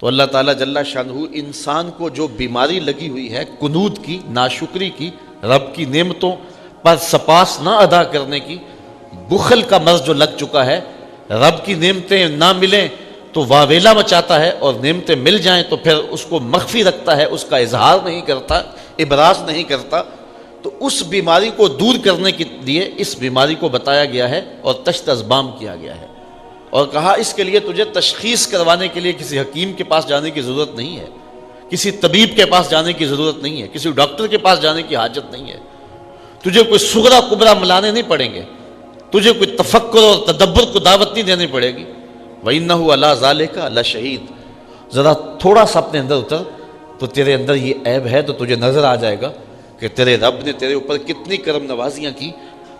تو اللہ تعالیٰ جل شانہ انسان کو جو بیماری لگی ہوئی ہے قنوط کی، ناشکری کی، رب کی نعمتوں پر سپاس نہ ادا کرنے کی، بخل کا مرض جو لگ چکا ہے، رب کی نعمتیں نہ ملیں تو واویلا مچاتا ہے، اور نعمتیں مل جائیں تو پھر اس کو مخفی رکھتا ہے، اس کا اظہار نہیں کرتا، ابراز نہیں کرتا. تو اس بیماری کو دور کرنے کے لیے اس بیماری کو بتایا گیا ہے اور تشت ازبام کیا گیا ہے، اور کہا اس کے لیے تجھے تشخیص کروانے کے لیے کسی حکیم کے پاس جانے کی ضرورت نہیں ہے، کسی طبیب کے پاس جانے کی ضرورت نہیں ہے، کسی ڈاکٹر کے پاس جانے کی حاجت نہیں ہے. تجھے کوئی صغرا کبرا ملانے نہیں پڑیں گے، تجھے کوئی تفکر اور تدبر کو دعوت نہیں دینی پڑے گی. وَإِنَّهُ عَلَىٰ ذَلِكَ لَشَهِيدٌ. ذرا تھوڑا سا اپنے اندر اتر تو تیرے اندر یہ عیب ہے تو تجھے نظر آ جائے گا کہ تیرے رب نے تیرے اوپر کتنی کرم نوازیاں کی،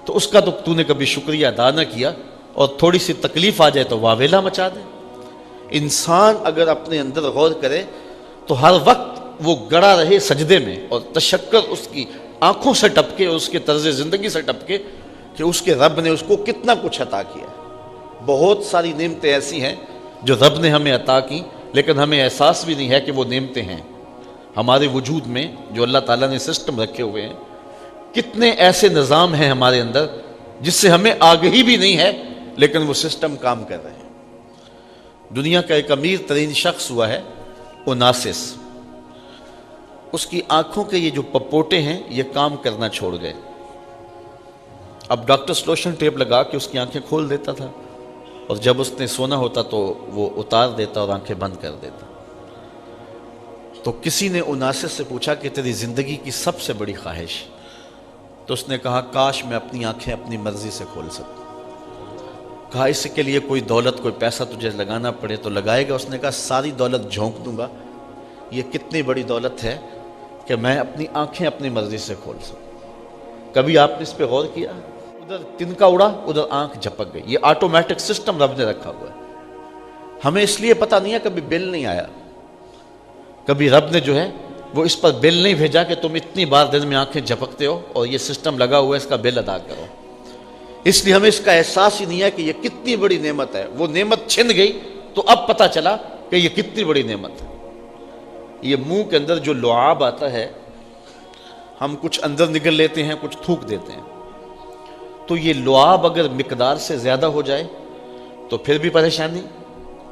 تو اس کا تو نے کبھی شکریہ ادا نہ کیا، اور تھوڑی سی تکلیف آ جائے تو واویلا مچا دے. انسان اگر اپنے اندر غور کرے تو ہر وقت وہ گڑا رہے سجدے میں، اور تشکر اس کی آنکھوں سے ٹپکے، اس کے طرز زندگی سے ٹپکے کہ اس کے رب نے اس کو کتنا کچھ عطا کیا. بہت ساری نعمتیں ایسی ہیں جو رب نے ہمیں عطا کی، لیکن ہمیں احساس بھی نہیں ہے کہ وہ نعمتیں ہیں ہمارے وجود میں جو اللہ تعالیٰ نے سسٹم رکھے ہوئے ہیں. کتنے ایسے نظام ہیں ہمارے اندر جس سے ہمیں آگہی بھی نہیں ہے، لیکن وہ سسٹم کام کر رہے ہیں. دنیا کا ایک امیر ترین شخص ہوا ہے اوناسس. اس کی آنکھوں کے یہ جو پپوٹے ہیں یہ کام کرنا چھوڑ گئے. اب ڈاکٹر سلوشن ٹیپ لگا کے اس کی آنکھیں کھول دیتا تھا، اور جب اس نے سونا ہوتا تو وہ اتار دیتا اور آنکھیں بند کر دیتا. تو کسی نے اوناسس سے پوچھا کہ تیری زندگی کی سب سے بڑی خواہش؟ تو اس نے کہا کاش میں اپنی آنکھیں اپنی مرضی سے کھول سکوں. کہا اس کے لیے کوئی دولت کوئی پیسہ تجھے لگانا پڑے تو لگائے گا؟ اس نے کہا ساری دولت جھونک دوں گا. یہ کتنی بڑی دولت ہے کہ میں اپنی آنکھیں اپنی مرضی سے کھول سکوں. کبھی آپ نے اس پہ غور کیا؟ ادھر تنکا اڑا ادھر آنکھ جھپک گئی. یہ آٹومیٹک سسٹم رب نے رکھا ہوا ہے. ہمیں اس لیے پتہ نہیں ہے، کبھی بل نہیں آیا، کبھی رب نے جو ہے وہ اس پر بل نہیں بھیجا کہ تم اتنی بار دن میں آنکھیں جھپکتے ہو اور یہ سسٹم لگا ہوا ہے اس کا بل ادا کرو. اس لیے ہمیں اس کا احساس ہی نہیں ہے کہ یہ کتنی بڑی نعمت ہے. وہ نعمت چھن گئی تو اب پتہ چلا کہ یہ کتنی بڑی نعمت ہے. یہ منہ کے اندر جو لعاب آتا ہے، ہم کچھ اندر نگل لیتے ہیں کچھ تھوک دیتے ہیں، تو یہ لعاب اگر مقدار سے زیادہ ہو جائے تو پھر بھی پریشانی،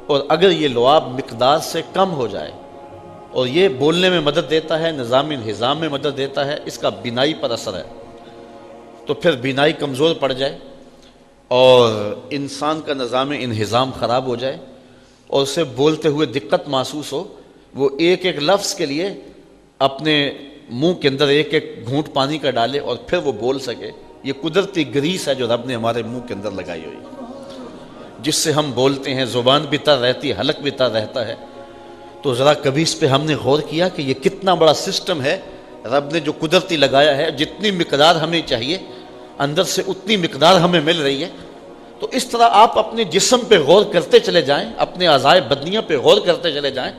اور اگر یہ لعاب مقدار سے کم ہو جائے اور یہ بولنے میں مدد دیتا ہے، نظام انہضام میں مدد دیتا ہے، اس کا بینائی پر اثر ہے، تو پھر بینائی کمزور پڑ جائے اور انسان کا نظام انہضام خراب ہو جائے اور اسے بولتے ہوئے دقت محسوس ہو، وہ ایک ایک لفظ کے لیے اپنے منہ کے اندر ایک ایک گھونٹ پانی کا ڈالے اور پھر وہ بول سکے. یہ قدرتی گریس ہے جو رب نے ہمارے منہ کے اندر لگائی ہوئی، جس سے ہم بولتے ہیں، زبان بھی تر رہتی ہے، حلق بھی تر رہتا ہے. تو ذرا کبھی اس پہ ہم نے غور کیا کہ یہ کتنا بڑا سسٹم ہے رب نے جو قدرتی لگایا ہے. جتنی مقدار ہمیں چاہیے اندر سے اتنی مقدار ہمیں مل رہی ہے. تو اس طرح آپ اپنے جسم پہ غور کرتے چلے جائیں، اپنے اعضائے بدنیہ پہ غور کرتے چلے جائیں.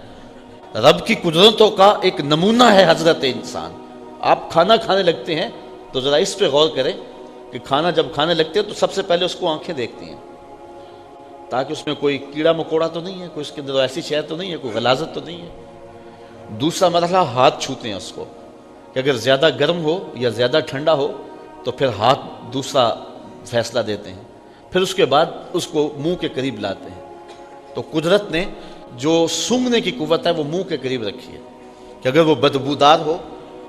رب کی قدرتوں کا ایک نمونہ ہے حضرت انسان. آپ کھانا کھانے لگتے ہیں تو ذرا اس پہ غور کریں کہ کھانا جب کھانے لگتے ہیں تو سب سے پہلے اس کو آنکھیں دیکھتی ہیں تاکہ اس میں کوئی کیڑا مکوڑا تو نہیں ہے، کوئی اس کے اندر ایسی شے تو نہیں ہے، کوئی غلاظت تو نہیں ہے. دوسرا مرحلہ ہاتھ چھوتے ہیں اس کو کہ اگر زیادہ گرم ہو یا زیادہ ٹھنڈا ہو تو پھر ہاتھ دوسرا فیصلہ دیتے ہیں. پھر اس کے بعد اس کو منہ کے قریب لاتے ہیں. تو قدرت نے جو سونگھنے کی قوت ہے وہ منہ کے قریب رکھی ہے کہ اگر وہ بدبودار ہو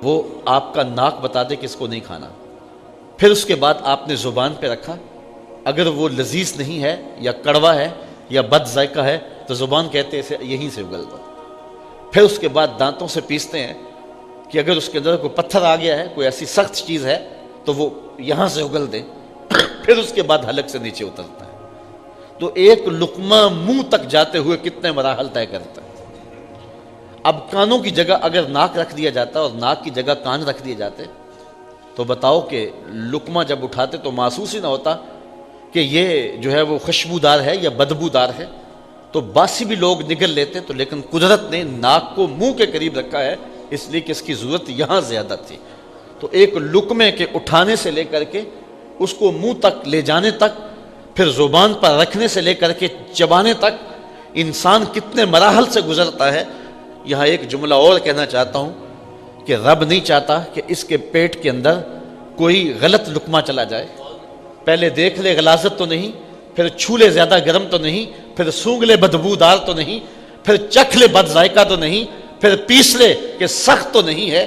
وہ آپ کا ناک بتا دے کہ اس کو نہیں کھانا. پھر اس کے بعد آپ نے زبان پہ رکھا، اگر وہ لذیذ نہیں ہے یا کڑوا ہے یا بد ذائقہ ہے تو زبان کہتے ہیں یہیں سے اگل دو. پھر اس کے بعد دانتوں سے پیستے ہیں کہ اگر اس کے اندر کوئی پتھر آ گیا ہے، کوئی ایسی سخت چیز ہے تو وہ یہاں سے اگل دیں. پھر اس کے بعد حلق سے نیچے اترتا ہے. تو ایک لقمہ منہ تک جاتے ہوئے کتنے مراحل طے کرتا ہے. اب کانوں کی جگہ اگر ناک رکھ دیا جاتا اور ناک کی جگہ کان رکھ دیے جاتے تو بتاؤ کہ لقمہ جب اٹھاتے تو محسوس ہی نہ ہوتا کہ یہ جو ہے وہ خوشبودار ہے یا بدبودار ہے. تو باسی بھی لوگ نگل لیتے. تو لیکن قدرت نے ناک کو منہ کے قریب رکھا ہے اس لیے کہ اس کی ضرورت یہاں زیادہ تھی. تو ایک لقمے کے اٹھانے سے لے کر کے اس کو منہ تک لے جانے تک، پھر زبان پر رکھنے سے لے کر کے چبانے تک، انسان کتنے مراحل سے گزرتا ہے. یہاں ایک جملہ اور کہنا چاہتا ہوں کہ رب نہیں چاہتا کہ اس کے پیٹ کے اندر کوئی غلط لقمہ چلا جائے. پہلے دیکھ لے غلاظت تو نہیں، پھر چھو لے زیادہ گرم تو نہیں، پھر سونگ لے بدبودار تو نہیں، پھر چکھ لے بد ذائقہ تو نہیں، پھر پیس لے کہ سخت تو نہیں ہے.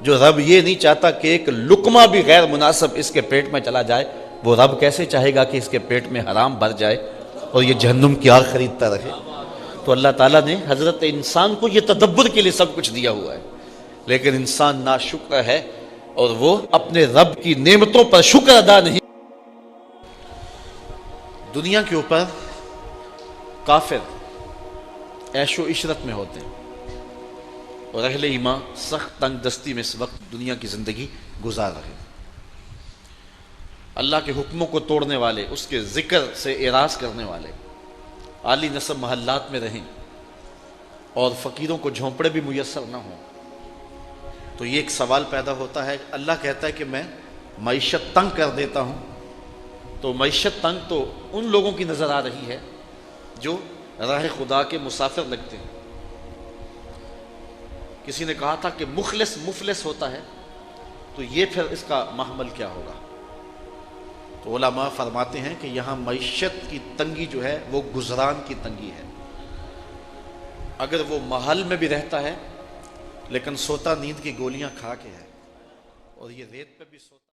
جو رب یہ نہیں چاہتا کہ ایک لقمہ بھی غیر مناسب اس کے پیٹ میں چلا جائے، وہ رب کیسے چاہے گا کہ اس کے پیٹ میں حرام بھر جائے اور یہ جہنم کی آگ خریدتا رہے. تو اللہ تعالیٰ نے حضرت انسان کو یہ تدبر کے لیے سب کچھ دیا ہوا ہے، لیکن انسان ناشکر ہے اور وہ اپنے رب کی نعمتوں پر شکر ادا نہیں. دنیا کے اوپر کافر عیش و عشرت میں ہوتے ہیں اور اہل ایمان سخت تنگ دستی میں اس وقت دنیا کی زندگی گزار رہے ہیں. اللہ کے حکموں کو توڑنے والے، اس کے ذکر سے اعراض کرنے والے عالی نسب محلات میں رہیں اور فقیروں کو جھونپڑے بھی میسر نہ ہوں. تو یہ ایک سوال پیدا ہوتا ہے. اللہ کہتا ہے کہ میں معیشت تنگ کر دیتا ہوں. تو معیشت تنگ تو ان لوگوں کی نظر آ رہی ہے جو راہ خدا کے مسافر لگتے ہیں. کسی نے کہا تھا کہ مخلص مفلس ہوتا ہے، تو یہ پھر اس کا محمل کیا ہوگا؟ تو علماء فرماتے ہیں کہ یہاں معیشت کی تنگی جو ہے وہ گزران کی تنگی ہے. اگر وہ محل میں بھی رہتا ہے لیکن سوتا نیند کی گولیاں کھا کے ہے اور یہ ریت پہ بھی سوتا